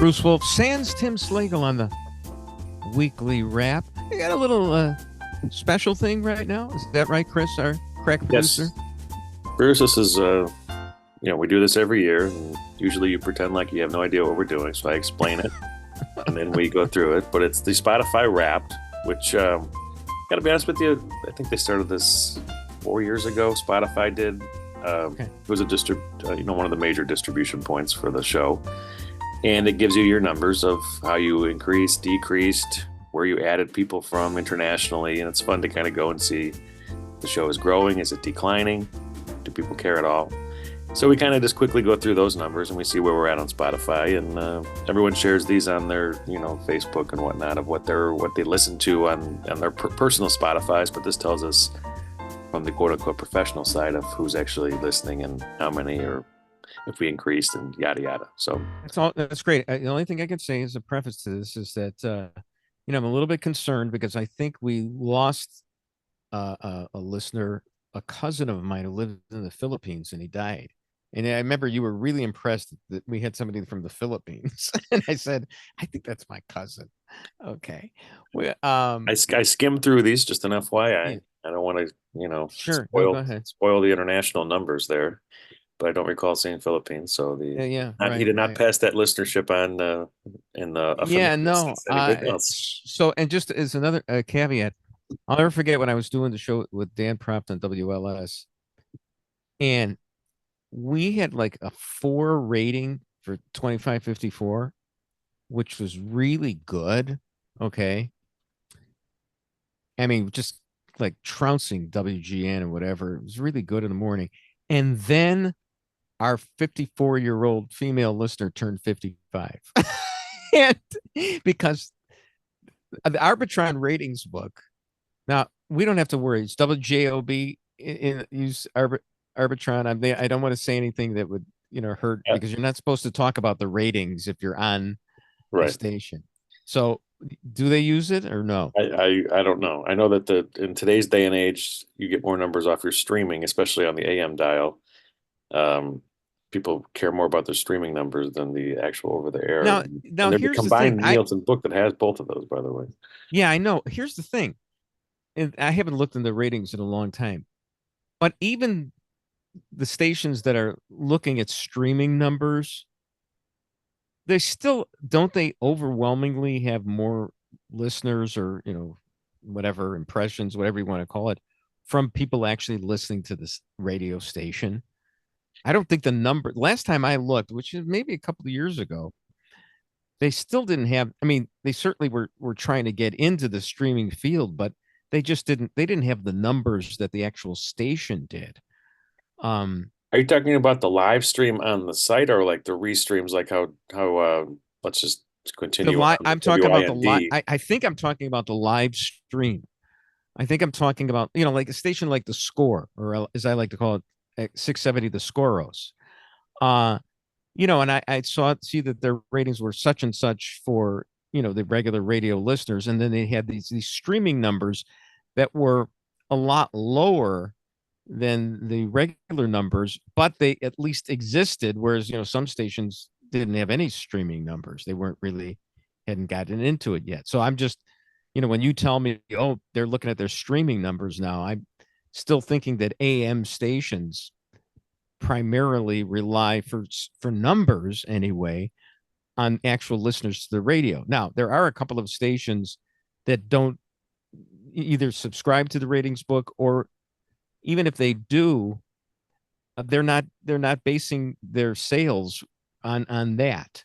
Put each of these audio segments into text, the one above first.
Bruce Wolf, sans Tim Slagle on the weekly wrap. I got a little special thing right now. Is that right, Chris, our crack producer? Yes, Bruce, this is we do this every year, and usually you pretend like you have no idea what we're doing, so I explain it, and then we go through it. But it's the Spotify Wrapped, which got to be honest with you, I think they started this 4 years ago. Spotify did. Okay. It was a one of the major distribution points for the show, and it gives you your numbers of how you increased, decreased, where you added people from internationally, and it's fun to kind of go and see the show is growing, is it declining, do people care at all? So we kind of just quickly go through those numbers and we see where we're at on Spotify, and everyone shares these on their Facebook and whatnot of what they listen to on their personal Spotifys, but this tells us from the quote-unquote professional side of who's actually listening and how many, or if we increased, and yada yada. So that's great. The only thing I can say as a preface to this is that I'm a little bit concerned because I think we lost a listener, a cousin of mine who lived in the Philippines, and he died. And I remember you were really impressed that we had somebody from the Philippines. And I said, I think that's my cousin. Okay. I skimmed through these, just an FYI. Yeah. I don't want to, Sure. No, go ahead. spoil the international numbers there, but I don't recall seeing Philippines. So he did not pass that listenership on in the no. anything else. So, and just as another caveat, I'll never forget when I was doing the show with Dan Propt on WLS, and we had like a 4 rating for 2554, which was really good. Okay. I mean, just like trouncing WGN and whatever. It was really good in the morning. And then our 54-year-old female listener turned 55. And because the Arbitron ratings book, now we don't have to worry. It's WJOB use Arbitron. I don't want to say anything that would hurt, because you're not supposed to talk about the ratings if you're on the station. So do they use it or no? I don't know. I know that in today's day and age, you get more numbers off your streaming, especially on the AM dial. People care more about their streaming numbers than the actual over the air. Now there's here's a combined the thing. Nielsen book that has both of those, by the way. Yeah, I know. Here's the thing. And I haven't looked in the ratings in a long time, but even the stations that are looking at streaming numbers, they still they overwhelmingly have more listeners, or whatever, impressions, whatever you want to call it, from people actually listening to this radio station. I don't think the number, last time I looked, which is maybe a couple of years ago, they still didn't have, I mean, they certainly were trying to get into the streaming field, but they didn't have the numbers that the actual station did. Are you talking about the live stream on the site, or like the restreams, like how let's just continue. I'm talking about the live. I think I'm talking about the live stream. I think I'm talking about, like a station like the Score, or as I like to call it, 670 the Scoros. And I see that their ratings were such and such for, the regular radio listeners. And then they had these streaming numbers that were a lot lower than the regular numbers, but they at least existed. Whereas, some stations didn't have any streaming numbers. They hadn't gotten into it yet. So I'm just, when you tell me, oh, they're looking at their streaming numbers now, I'm still thinking that AM stations primarily rely for numbers anyway on actual listeners to the radio. Now, there are a couple of stations that don't either subscribe to the ratings book, or even if they do, they're not basing their sales on that.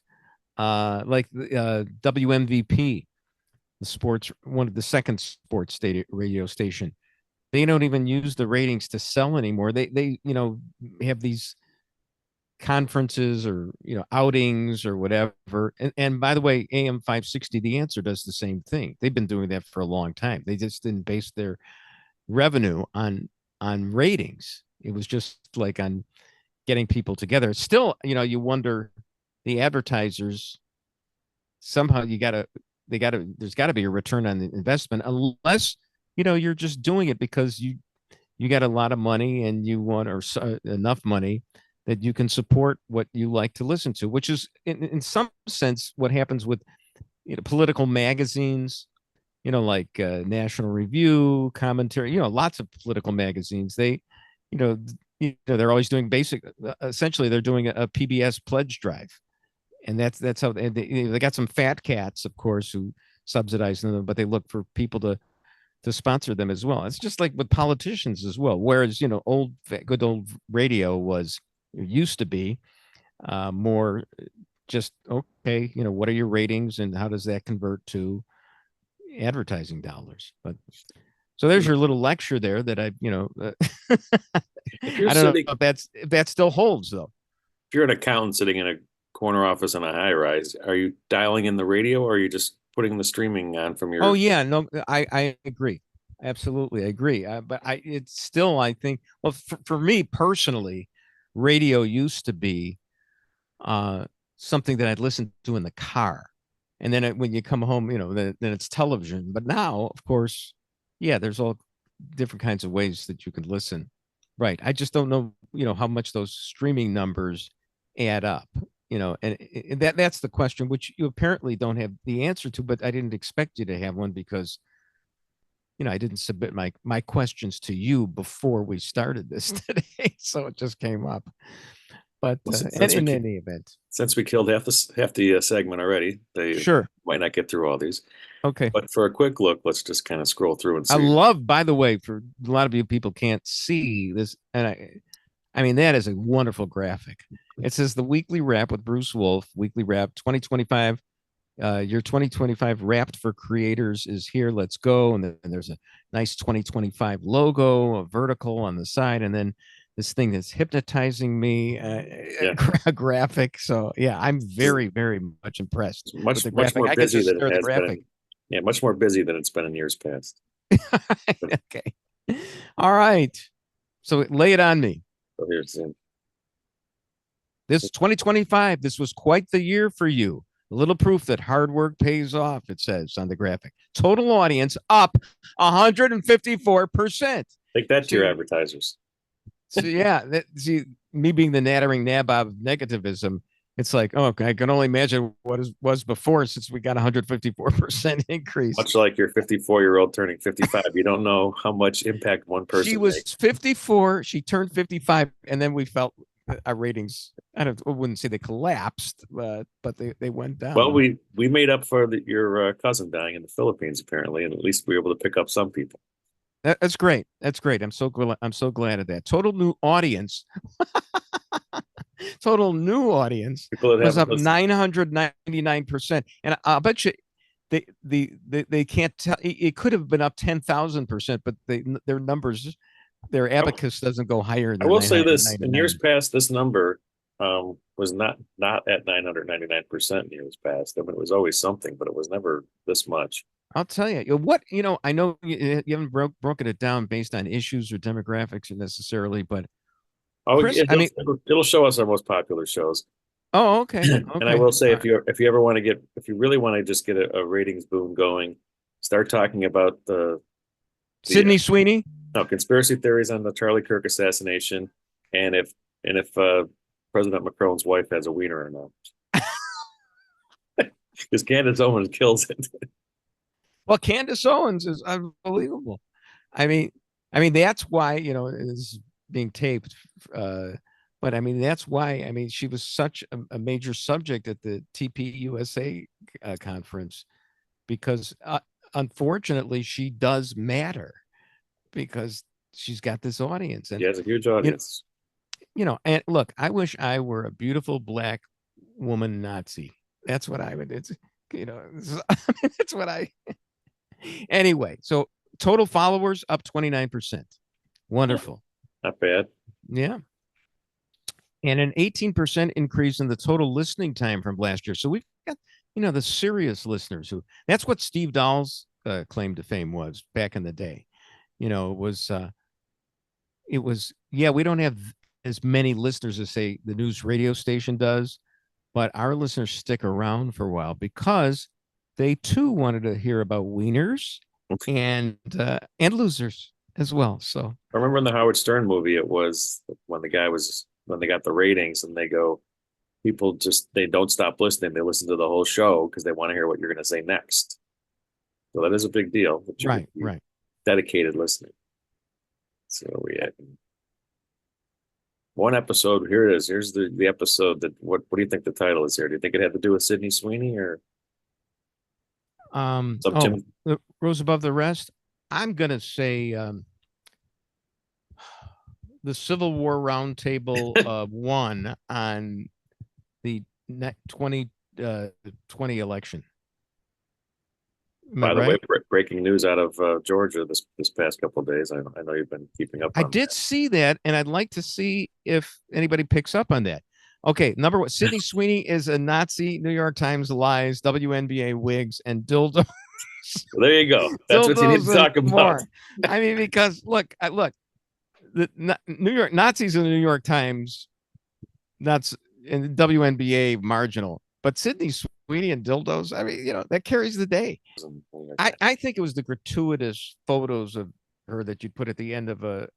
Like WMVP, the second sports radio station. They don't even use the ratings to sell anymore. They have these conferences, or outings or whatever. And by the way, AM 560 The Answer does the same thing. They've been doing that for a long time. They just didn't base their revenue on ratings. It was just like on getting people together. Still, you wonder, the advertisers, somehow there's got to be a return on the investment, unless you're just doing it because you got a lot of money and you want, or enough money that you can support what you like to listen to, which is in some sense what happens with political magazines, like National Review, Commentary, lots of political magazines. They, you know, they're always doing essentially they're doing a PBS pledge drive. And that's how they got some fat cats, of course, who subsidize them, but they look for people to sponsor them as well. It's just like with politicians as well. Whereas, good old radio used to be more just, okay, what are your ratings and how does that convert to advertising dollars? But so there's your little lecture there that I don't know if that still holds though. If you're an accountant sitting in a corner office in a high rise, are you dialing in the radio or are you just putting the streaming on from your? Oh yeah, no, I agree. Absolutely, I agree. But it's still, I think, well, for me personally, radio used to be something that I'd listen to in the car. And then when you come home, then it's television. But now, of course, yeah, there's all different kinds of ways that you can listen. Right. I just don't know, how much those streaming numbers add up, and that's the question, which you apparently don't have the answer to, but I didn't expect you to have one because, I didn't submit my questions to you before we started this today. So it just came up. But in any event, since we killed half the segment already, they might not get through all these. Okay. But for a quick look, let's just kind of scroll through and see. I love, by the way, for a lot of you people can't see this, and I mean, that is a wonderful graphic. It says the weekly wrap with Bruce Wolf, weekly wrap 2025. Your 2025 Wrapped for Creators is here. Let's go. And then there's a nice 2025 logo, a vertical on the side, and then this thing that's hypnotizing me, a graphic. So yeah, I'm very, very much impressed. Much more busy than it has been. Yeah, much more busy than it's been in years past. Okay. All right. So lay it on me. So here's it. This 2025, this was quite the year for you. A little proof that hard work pays off, it says on the graphic. Total audience up 154%. Take that to your advertisers. So yeah, me being the nattering nabob of negativism, it's like, I can only imagine what was before since we got 154% increase. Much like your 54-year-old turning 55, you don't know how much impact one person. She was 54, she turned 55, and then we felt our ratings, I wouldn't say they collapsed, but they went down. Well, we made up for your cousin dying in the Philippines, apparently, and at least we were able to pick up some people. That's great. That's great. I'm so glad of that. Total new audience was up 999%, and I'll bet you they can't tell. It could have been up 10,000%, but their numbers. Their abacus doesn't go higher than. I will say this: in years past, this number was not at 999% in years past. I mean, it was always something, but it was never this much. I'll tell you, I know you haven't broken it down based on issues or demographics necessarily, but Chris, it'll show us our most popular shows. Oh, okay. And I will say, if you really want to just get a ratings boom going, start talking about the Sydney Sweeney. No, conspiracy theories on the Charlie Kirk assassination, and if President Macron's wife has a wiener or not, because Candace Owens kills it. Well, Candace Owens is unbelievable. I mean that's why it's being taped, but I mean that's why she was such a major subject at the TPUSA conference, because unfortunately she does matter. Because she's got this audience, and she has a huge audience. And look, I wish I were a beautiful black woman Nazi. That's what I would. It's what I. Anyway, so total followers up 29%. Wonderful. Not bad. Yeah. And an 18% increase in the total listening time from last year. So we've got, the serious listeners that's what Steve Dahl's claim to fame was back in the day. It was, we don't have as many listeners as say the news radio station does, but our listeners stick around for a while because they too wanted to hear about wieners and losers as well. So I remember in the Howard Stern movie, it was when the guy was when they got the ratings, and they go, people just they don't stop listening. They listen to the whole show because they want to hear what you're going to say next. So that is a big deal. That you're Right. dedicated listening. So we had one episode. Here it is. Here's the episode that what do you think the title is here? Do you think it had to do with Sydney Sweeney or The Rose Above the Rest? I'm gonna say the Civil War Roundtable won on the 2020 election. By the way, breaking news out of Georgia this past couple of days. I know you've been keeping up. I did see that, and I'd like to see if anybody picks up on that. Okay, number one, Sydney Sweeney is a Nazi. New York Times lies. WNBA wigs and dildo. Well, there you go. That's what you need to talk about. More. I mean, because look, the New York Nazis in the New York Times, that's in the WNBA marginal, but Sydney Sweeney and dildos. I mean, that carries the day. I think it was the gratuitous photos of her that you put at the end of a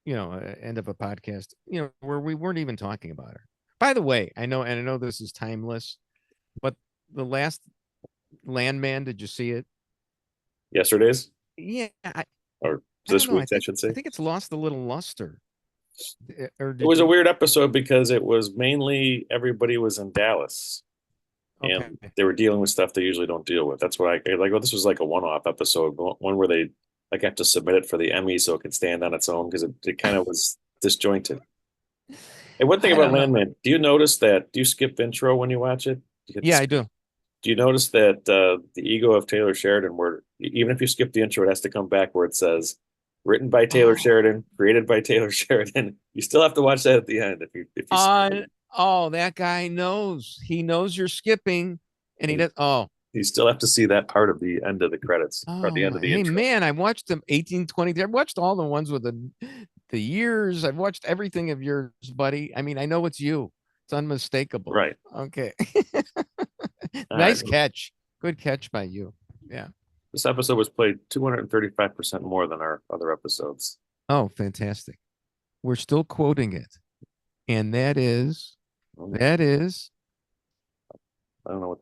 podcast, where we weren't even talking about her. By the way, I know this is timeless, but the last Landman, did you see it? Yesterday's? Yeah. Or this week's, I should say. I think it's lost a little luster. It was a weird episode because it was mainly everybody was in Dallas. Okay. And they were dealing with stuff they usually don't deal with. That's what I like. Well, this was like a one-off episode, one where they have to submit it for the Emmy so it can stand on its own because it kind of was disjointed. And one thing about Landman, do you notice that? Do you skip intro when you watch it? Yeah, I do. Do you notice that the ego of Taylor Sheridan, where even if you skip the intro, it has to come back where it says written by Taylor Sheridan, created by Taylor Sheridan. You still have to watch that at the end if you that guy knows. He knows you're skipping, and he does. You still have to see that part of the end of the credits or the end of the intro. Hey man, I watched them 1820. I've watched all the ones with the years. I've watched everything of yours, buddy. I mean, I know it's you. It's unmistakable. Right. Okay. Nice catch. Good catch by you. Yeah. This episode was played 235% more than our other episodes. Oh, fantastic. We're still quoting it. And that is. I don't know what.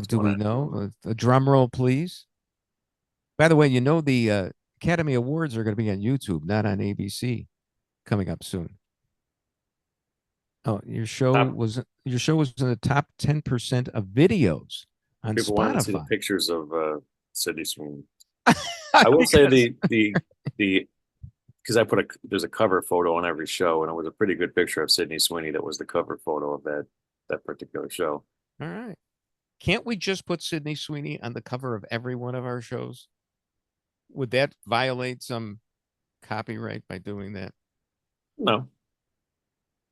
Do we know? A drum roll, please. By the way, the Academy Awards are going to be on YouTube, not on ABC, coming up soon. Oh, your show was in the top 10% of videos on people Spotify. Want to see the pictures of Sydney Sweeney. I will say the because there's a cover photo on every show, and it was a pretty good picture of Sydney Sweeney. That was the cover photo of that particular show. All right. Can't we just put Sydney Sweeney on the cover of every one of our shows? Would that violate some copyright by doing that? No.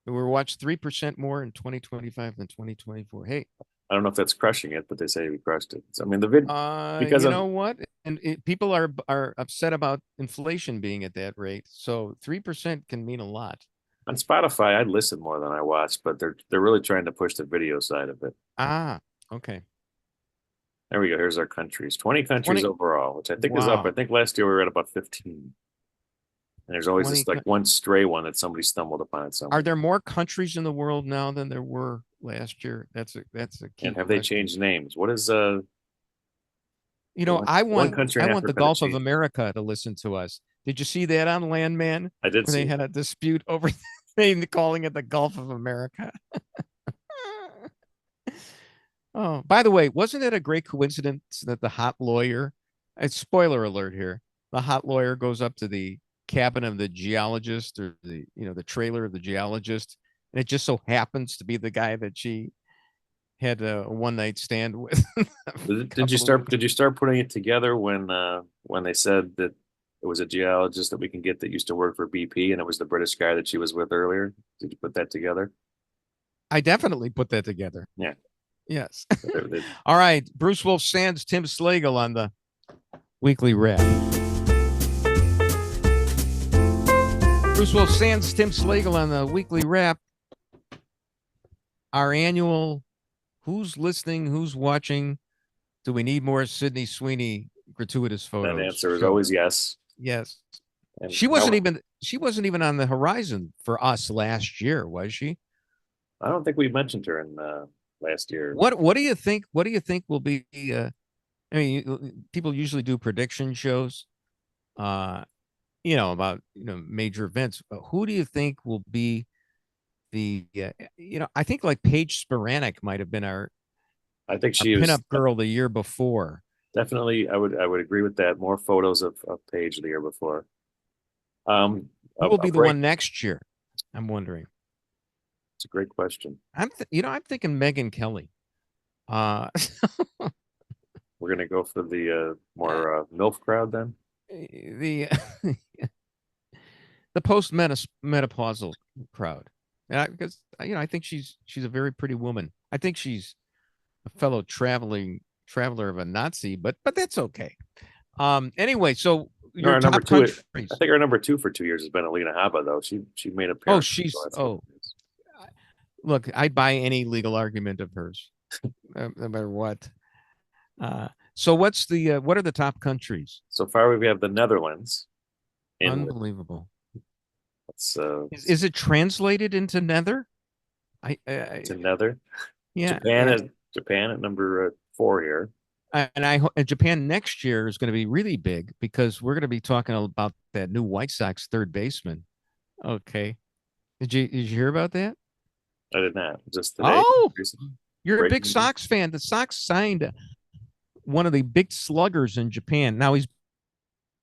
We were watched 3% more in 2025 than 2024. Hey, I don't know if that's crushing it, but they say we crushed it. So, I mean, the video because you know what? And people are upset about inflation being at that rate. So 3% can mean a lot. On Spotify, I listen more than I watch, but they're really trying to push the video side of it. Okay. There we go. Here's our countries. 20 countries overall, which I think is up. I think last year we were at about 15. And there's always this one stray one that somebody stumbled upon somewhere. Are there more countries in the world now than there were last year? That's a key. And have they changed names? What is I want the Gulf of America to listen to us. Did you see that on Landman? I did. They had a dispute over calling it the Gulf of America. Oh, by the way, wasn't it a great coincidence that the hot lawyer? Spoiler alert here. The hot lawyer goes up to the cabin of the geologist, or the trailer of the geologist, and it just so happens to be the guy that she had a one-night stand with. Did you start putting it together when they said that it was a geologist that we can get that used to work for BP, and it was the British guy that she was with earlier? Did you put that together? I definitely put that together. Yeah. Yes. All right, Bruce Wolf-Sands, Tim Slagle on the Weekly Wrap. Bruce Wolf-Sands, Tim Slagle on the Weekly Wrap. Our annual who's listening, who's watching, do we need more Sydney Sweeney gratuitous photos? That answer is always yes. Yes. And She wasn't even on the horizon for us last year, was she? I don't think we mentioned her in last year. What do you think? What do you think will be? I mean, people usually do prediction shows, uh, about major events. But who do you think will be the? I think like Paige Spiranek might have been our I think our she was pinup girl the year before. definitely. I would agree with that. More photos of Paige the year before. Who will A be the break. one next year? I'm wondering. It's a great question. I'm thinking Megan Kelly. Uh, We're gonna go for the more MILF crowd then. the the post menopausal crowd, because I think she's a very pretty woman. I think she's a fellow traveler of a Nazi, but that's okay. Anyway, so No, your our number top two. countries. I think our number two for 2 years has been Alina Habba though. She made Oh, appearances the last couple oh, of years. look, I'd buy any legal argument of hers, no matter what. So what are the top countries? So far we have the Netherlands in Unbelievable. let's Is it translated into nether? to Nether. Yeah, Japan at number 4 here. and Japan next year is going to be really big because we're going to be talking about that new White Sox third baseman. Okay, did you hear about that? I did not. Just today. Oh, you're a big Breaking news. Sox fan. The Sox signed one of the big sluggers in Japan. Now he's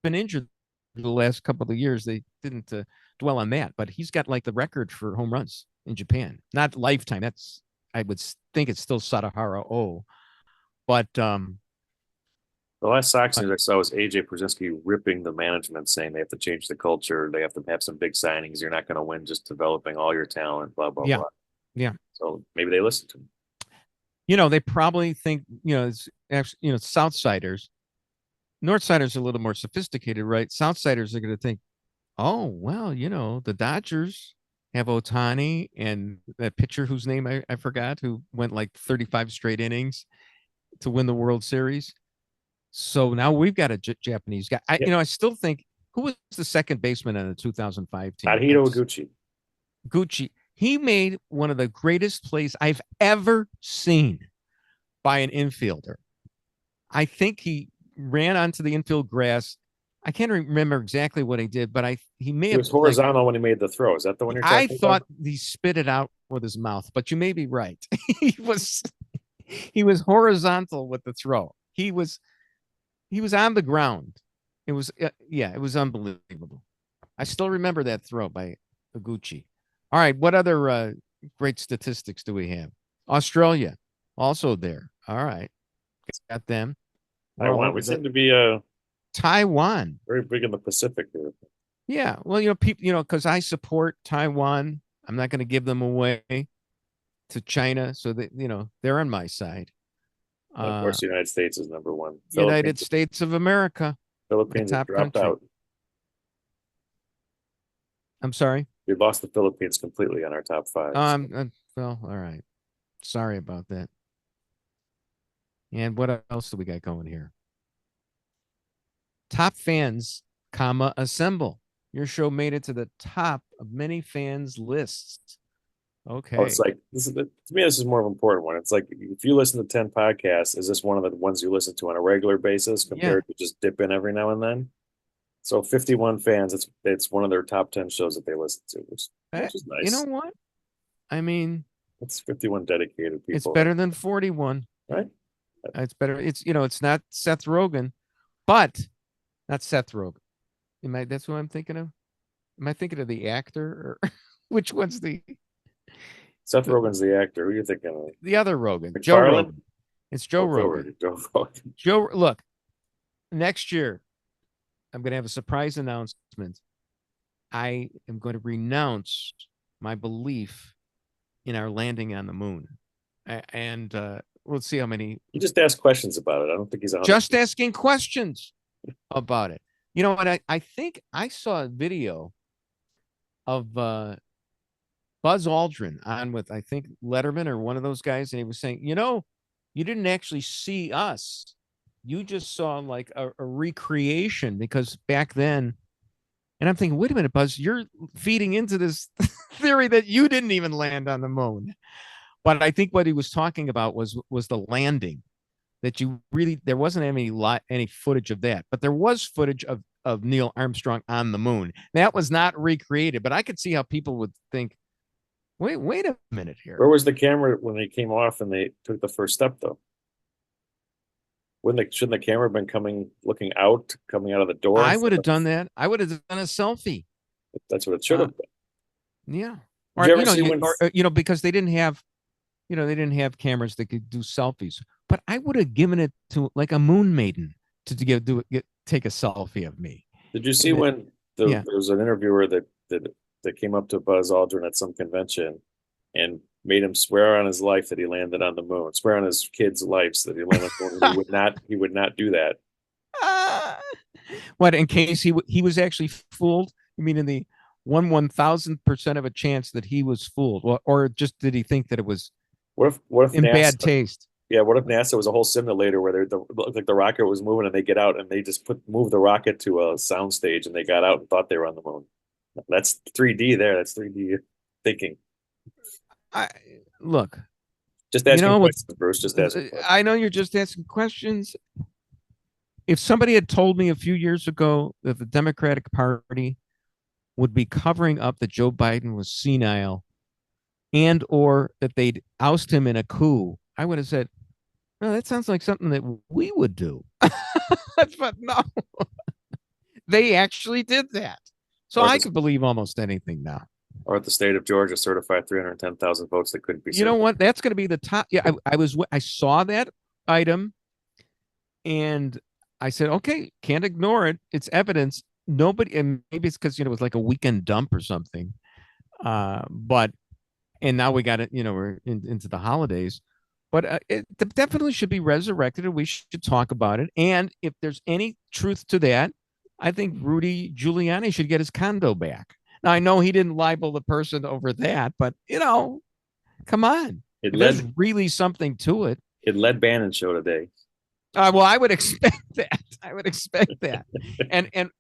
been injured the last couple of years. They didn't dwell on that, but he's got like the record for home runs in Japan. Not lifetime. I would think it's still Sadahara O, but The last Sox news I saw was AJ Pierzynski ripping the management, saying they have to change the culture. They have to have some big signings. You're not going to win just developing all your talent. Blah blah yeah, blah. yeah. So maybe they listen to him. They probably think it's actually Southsiders. Northsiders are a little more sophisticated, right? Southsiders are going to think, oh well, the Dodgers have Ohtani and that pitcher whose name I forgot, who went like 35 straight innings to win the World Series. So now we've got a Japanese guy. I still think, who was the second baseman on the 2005 team? Tadahito Gucci. Gucci. He made one of the greatest plays I've ever seen by an infielder. I think he ran onto the infield grass. I can't remember exactly what he did, but he may have. He was horizontal when he made the throw. Is that the one you're talking about? I thought he spit it out with his mouth, but you may be right. he was horizontal with the throw. He was on the ground. It was it was unbelievable. I still remember that throw by Gucci. All right, what other great statistics do we have? Australia, also there. All right, got them. Taiwan. We seem to be Taiwan very big in the Pacific here. Yeah, well, people, because I support Taiwan. I'm not going to give them away to China, so that they're on my side. Of course, the United States is number one. United States of America. Philippines have dropped out. I'm sorry. We lost the Philippines completely on our top 5. Well, all right. Sorry about that. And what else do we got going here? Top fans, assemble. Your show made it to the top of many fans' lists. Okay. Oh, it's like to me, this is more of an important one. It's like if you listen to 10 podcasts, is this one of the ones you listen to on a regular basis compared to just dip in every now and then? So 51 fans, it's one of their top 10 shows that they listen to, which is nice. You know what? I mean, it's 51 dedicated people. It's better than 41. Right? It's better. It's not Seth Rogen, but not Seth Rogen. That's who I'm thinking of? Am I thinking of the actor, or which one's the? Seth Rogen's the actor. Who are you thinking of? The other Rogen, Joe Rogan. It's Joe Rogan. Joe Rogan. Look, next year, I'm going to have a surprise announcement. I am going to renounce my belief in our landing on the moon, and we'll see how many. You just ask questions about it. I don't think he's just asking questions about it. You know what? I think I saw a video of Buzz Aldrin on with, I think, Letterman or one of those guys, and he was saying, you didn't actually see us. You just saw like a recreation, because back then And I'm thinking, wait a minute, Buzz, you're feeding into this theory that you didn't even land on the moon. But I think what he was talking about was the landing. That you really there wasn't any footage of that, but there was footage of Neil Armstrong on the moon. That was not recreated, but I could see how people would think, wait a minute here. Where was the camera when they came off and they took the first step, though? Shouldn't the camera have been coming out of the door? I would have done that. I would have done a selfie. That's what it should have been. Yeah. Or, because they didn't have, they didn't have cameras that could do selfies. But I would have given it to like a moon maiden to take a selfie of me. Did you see when there was an interviewer that came up to Buzz Aldrin at some convention and made him swear on his life that he landed on the moon, swear on his kids' lives that he landed on the moon. He would not do that. What, in case he was actually fooled? You mean in the 1,000% of a chance that he was fooled? Well, or just did he think that it was what if in bad taste? Yeah, what if NASA was a whole simulator where the rocket was moving and they get out and they just move the rocket to a soundstage and they got out and thought they were on the moon? That's 3D there. That's 3D thinking. Look. Just asking questions, Bruce. Just asking questions. I know you're just asking questions. If somebody had told me a few years ago that the Democratic Party would be covering up that Joe Biden was senile and or that they'd oust him in a coup, I would have said, no, that sounds like something that we would do. But no, they actually did that. So I could believe almost anything now. Or at the state of Georgia certified 310,000 votes that couldn't be certified. You know what? That's going to be the top. Yeah, I saw that item and I said, okay, can't ignore it. It's evidence. Nobody, and maybe it's because, it was like a weekend dump or something. And now we got it, we're into the holidays. But it definitely should be resurrected, and we should talk about it. And if there's any truth to that, I think Rudy Giuliani should get his condo back. Now, I know he didn't libel the person over that, but, come on. There's really something to it. It led Bannon show today. Well, I would expect that. And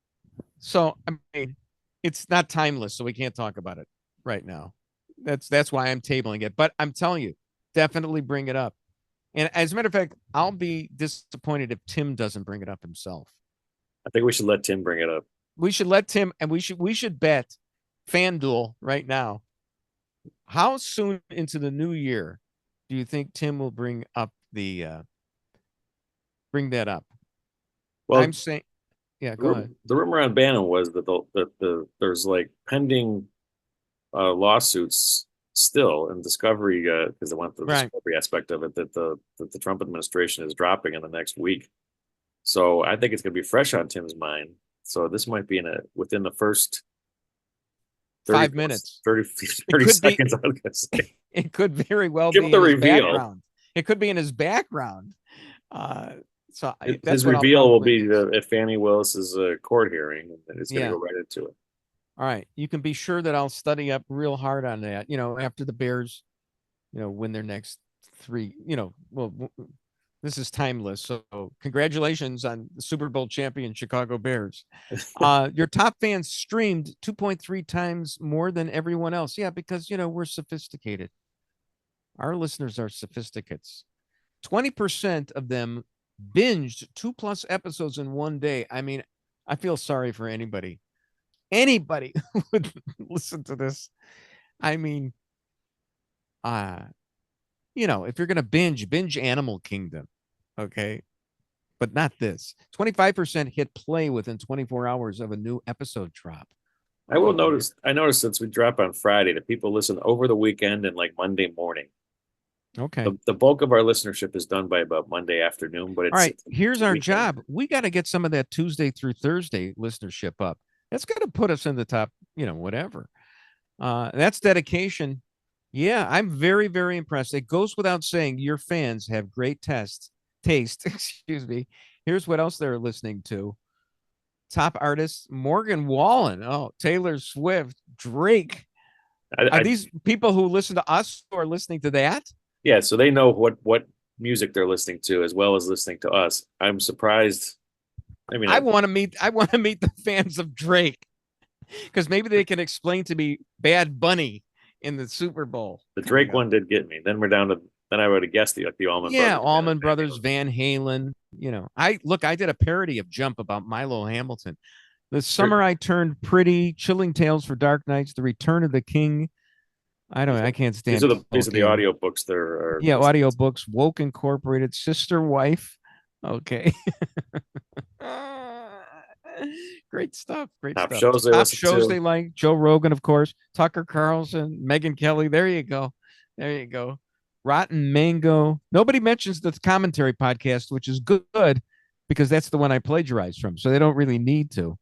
so, I mean, it's not timeless, so we can't talk about it right now. That's why I'm tabling it. But I'm telling you, definitely bring it up. And as a matter of fact, I'll be disappointed if Tim doesn't bring it up himself. I think we should let Tim bring it up. We should let Tim, and we should bet FanDuel right now. How soon into the new year do you think Tim will bring that up? Well, I'm saying, yeah, go ahead. The rumor on Bannon was that there's like pending lawsuits still in discovery because they want the discovery aspect of it that the Trump administration is dropping in the next week. So I think it's going to be fresh on Tim's mind. So this might be within the first 5 minutes, 30 seconds. I was going to say. It could very well be the reveal. Background. It could be in his background. So his reveal will be at Fannie Willis's court hearing, and it's going to go right into it. All right, you can be sure that I'll study up real hard on that. After the Bears, win their next 3. Well, this is timeless. So congratulations on the Super Bowl champion Chicago Bears. Your top fans streamed 2.3 times more than everyone else. Yeah, because we're sophisticated. Our listeners are sophisticates. 20% of them binged 2+ episodes in one day. I mean, I feel sorry for anybody who would listen to this. I mean, if you're going to binge Animal Kingdom, okay, but not this. 25% hit play within 24 hours of a new episode drop. I noticed since we drop on Friday that people listen over the weekend and like Monday morning. Okay. The bulk of our listenership is done by about Monday afternoon, but all right. Here's our job. We got to get some of that Tuesday through Thursday listenership up. That's going to put us in the top, whatever. That's dedication. Yeah, I'm very, very impressed. It goes without saying your fans have great taste. Excuse me. Here's what else they're listening to. Top artists, Morgan Wallen. Oh, Taylor Swift, Drake. Are these people who listen to us who are listening to that? Yeah, so they know what music they're listening to as well as listening to us. I'm surprised. I mean, I want to meet the fans of Drake. Because maybe they can explain to me Bad Bunny in the Super Bowl. The Drake one did get me. Then we're down to. Then I would have guessed the Allman Brothers. Yeah, Allman Brothers, Van Halen. You know, I did a parody of Jump about Milo Hamilton. The Summer I Turned Pretty, Chilling Tales for Dark Nights, The Return of the King. I can't stand. These are the audio books. Audio books. Woke Incorporated, Sister Wife. Okay. Great stuff. Top stuff. shows they like. Joe Rogan, of course. Tucker Carlson, Megyn Kelly. There you go. Rotten Mango. Nobody mentions the commentary podcast, which is good because that's the one I plagiarized from. So they don't really need to.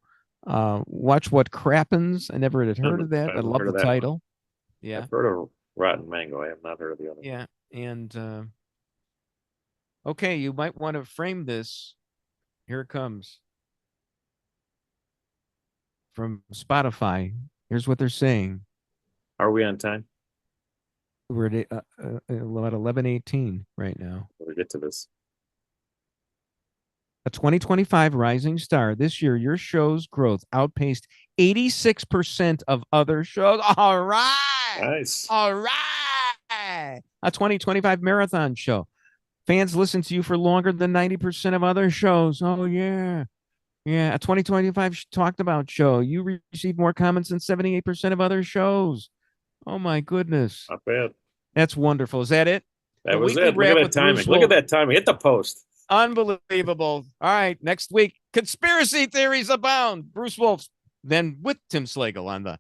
Watch What Crappens. I never had heard of that. I love the title. One. Yeah. I've heard of Rotten Mango. I have not heard of the other. Yeah. And okay, you might want to frame this. Here it comes. From Spotify. Here's what they're saying. Are we on time? We're at about 11:18 right now. We'll get to this. A 2025 rising star. This year, your show's growth outpaced 86% of other shows. All right. Nice. All right. A 2025 marathon show. Fans listen to you for longer than 90% of other shows. Oh, yeah. Yeah. A 2025 talked about show. You received more comments than 78% of other shows. Oh, my goodness. Not bad. That's wonderful. Is that it? That was it. Look at that timing. Look at that timing. Hit the post. Unbelievable. All right. Next week, conspiracy theories abound. Bruce Wolf, then with Tim Slagle on the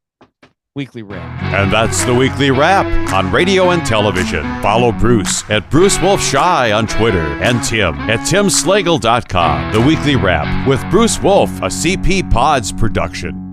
Weekly Wrap. And that's the Weekly Wrap on radio and television. Follow Bruce at Bruce Wolf Shy on Twitter and Tim at timslagle.com. The Weekly Wrap with Bruce Wolf, a CP Pods production.